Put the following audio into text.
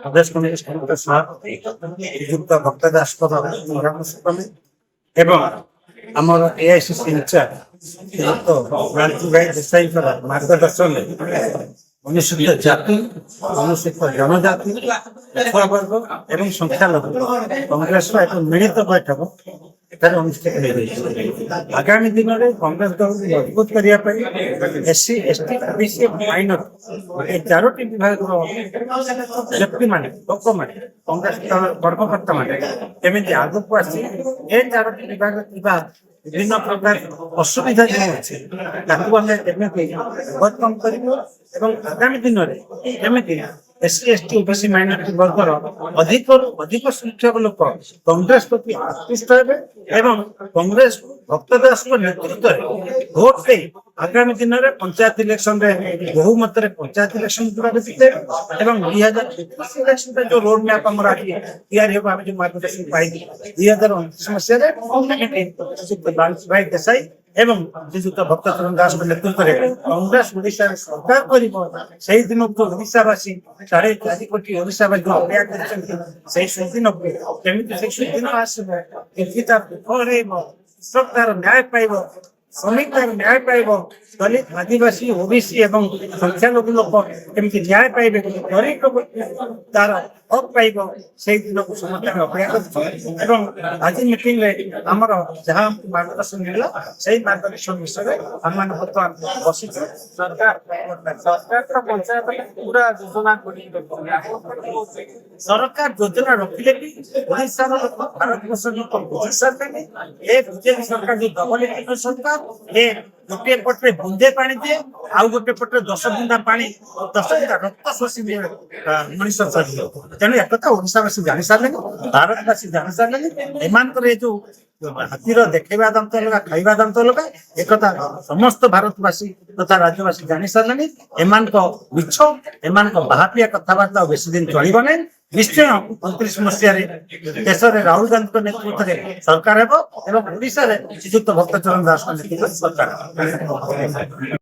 প্রদেশ কংগ্রেস কমিটির সভাপতি শ্রীযুক্ত ভক্ত দাসଙ୍କର পରାମର୍ଶ କଲେ ଏବଂ ଆମର AICC ଇନଚାର୍ଜ ଶ୍ରୀଯୁକ୍ତ କ୍ରାନ୍ତି ଭାଇ ଦେଶାଇଙ୍କର ମାର୍ଗଦର୍ଶନରେ ଅନୁସୂଚିତ ଜାତି ଅନୁସୂଚିତ ଜନଜାତି ପିଛଡ଼ା ବର୍ଗ ଏବଂ ସଂଖ୍ୟାଲଘୁ କଂଗ୍ରେସର ଏକ ମିଳିତ ବୈଠକ ଏଠାରେ ଅନୁଷ୍ଠିତ ହୋଇଯାଇଛି। ଆଗାମୀ ଦିନରେ କଂଗ୍ରେସ ଦଳକୁ ମଜବୁତ କରିବା ପାଇଁ SC, ST, OBC ଏବଂ ମାଇନରିଟି ଏ ଚାରୋଟି ବିଭାଗର ବ୍ୟକ୍ତିମାନେ ଲୋକମାନେ କଂଗ୍ରେସ ଦଳର କର୍ମକର୍ତ୍ତାମାନେ କେମିତି ଆଗକୁ ଆସି ଏ ଚାରୋଟି ବିଭାଗରେ ଥିବା ବିଭିନ୍ନ ପ୍ରକାର ଅସୁବିଧା ଯେଉଁ ଅଛି ତାକୁ ଆମେ କେମିତି ଓଭରକମ୍ କରିବୁ ଏବଂ ଆଗାମୀ ଦିନରେ କେମିତି SC, ST, OBC ମାଇନରିଟି ବର୍ଗର ଅଧିକରୁ ଅଧିକ ସଂଖ୍ୟକ ଲୋକ କଂଗ୍ରେସ ପ୍ରତି ଆକୃଷ୍ଟ ହେବେ ଏବଂ କଂଗ୍ରେସ ଭକ୍ତ ଦାସଙ୍କ ନେତୃତ୍ୱରେ ଭୋଟ ଦେଇ ଆଗାମୀ ଦିନରେ ପଞ୍ଚାୟତ ଇଲେକ୍ସନରେ ବହୁମତରେ ପଞ୍ଚାୟତ ଇଲେକ୍ସନ ଗୁଡ଼ାକ ଜିତେବେ ଏବଂ 2021 ଇଲେକ୍ସନରେ ଯୋଉ ରୋଡ ମ୍ୟାପ ଆମର ଆଜି ତିଆରି ହେବ ଆମେ ଯୋଉ ମାର୍ଗଦର୍ଶନ ପାଇଛୁ 2029 ମସିହାରେ ଭାଇ ଦେଶାଇ ଏବଂ ଶ୍ରୀଯୁକ୍ତ ଭକ୍ତଚରଣ ଦାସଙ୍କ ନେତୃତ୍ୱରେ କଂଗ୍ରେସ ଓଡ଼ିଶାରେ ସରକାର କରିବ ସେହି ଦିନକୁ ଓଡ଼ିଶାବାସୀ 4.5 କୋଟି ଓଡ଼ିଶାବାସୀ ଅପେକ୍ଷା କରିଛନ୍ତି। ସେହି ସୁଦିନକୁ କେମିତି ସେହି ସୁଦିନ ଆସିବ କେମିତି ତା ବିଫଳେଇବ ସରକାର ନ୍ୟାୟ ପାଇବ ଶ୍ରମିକ ନ୍ୟାୟ ପାଇବ ଦଳିତ ଆଦିବାସୀ OBC ଏବଂ ସଂଖ୍ୟାଲଘୁ ଲୋକ କେମିତି ନ୍ୟାୟ ପାଇବେ ଗରିବ ଲୋକ ତାର ହକ୍ ପାଇବ ସେହି ଦିନକୁ ସମସ୍ତେ ଆମେ ଅପେକ୍ଷା କରୁଛୁ ଏବଂ ଆଜି ମିଟିଂରେ ଆମର ଯାହା ମାର୍ଗଦର୍ଶନ ମିଳିଲା ସେହି ମାର୍ଗଦର୍ଶନ ବିଷୟରେ ଆମମାନେ ବର୍ତ୍ତମାନ ବସିଛୁ। ସରକାର ପଞ୍ଚାୟତ ପୁରା ଯୋଜନା ସରକାର ଯୋଜନା ରଖିଲେ ବି ଓଡ଼ିଶାର ଲୋକ ଭାରତବର୍ଷ ଲୋକ ବୁଝି ସାରିଲେନି ଏ ବିଜେପି ସରକାର ଯୋଉ ଡବଲ ଇଞ୍ଜିନ ସରକାର ଏ ଗୋଟିଏ ପଟରେ ବୁନ୍ଦେ ପାଣି ଦିଏ ଆଉ ଗୋଟେ ପଟରେ 10 ବୁନ୍ଦା ପାଣି 10 ବୁନ୍ଦା ରକ୍ତ ଶୋଷି ମଣିଷ ଚାଲିବ। ତେଣୁ ଏକଥା ଓଡ଼ିଶାବାସୀ ଜାଣି ସାରିଲେନି ଭାରତବାସୀ ଜାଣି ସାରିଲେନି ଏମାନଙ୍କର ଏ ଯୋଉ ହାତୀର ଦେଖେଇବା ଦାନ୍ତ ଅଲଗା ଖାଇବା ଦାନ୍ତ ଅଲଗା ଏକଥା ସମସ୍ତ ଭାରତବାସୀ ତଥା ରାଜ୍ୟବାସୀ ଜାଣି ସାରିଲେନି। ଏମାନଙ୍କ ମିଛ ଏମାନଙ୍କ ବାହାପିଆ କଥାବାର୍ତ୍ତା ବେଶୀ ଦିନ ଚଳିବ ନାହିଁ। ନିଶ୍ଚୟ 29 ମସିହାରେ ଦେଶରେ ରାହୁଲ ଗାନ୍ଧୀଙ୍କ ନେତୃତ୍ୱରେ ସରକାର ହେବ ଏବଂ ଓଡ଼ିଶାରେ ଶ୍ରୀଯୁକ୍ତ ଭକ୍ତଚରଣ ଦାସଙ୍କ ନେତୃତ୍ୱରେ ସରକାର ହେବ।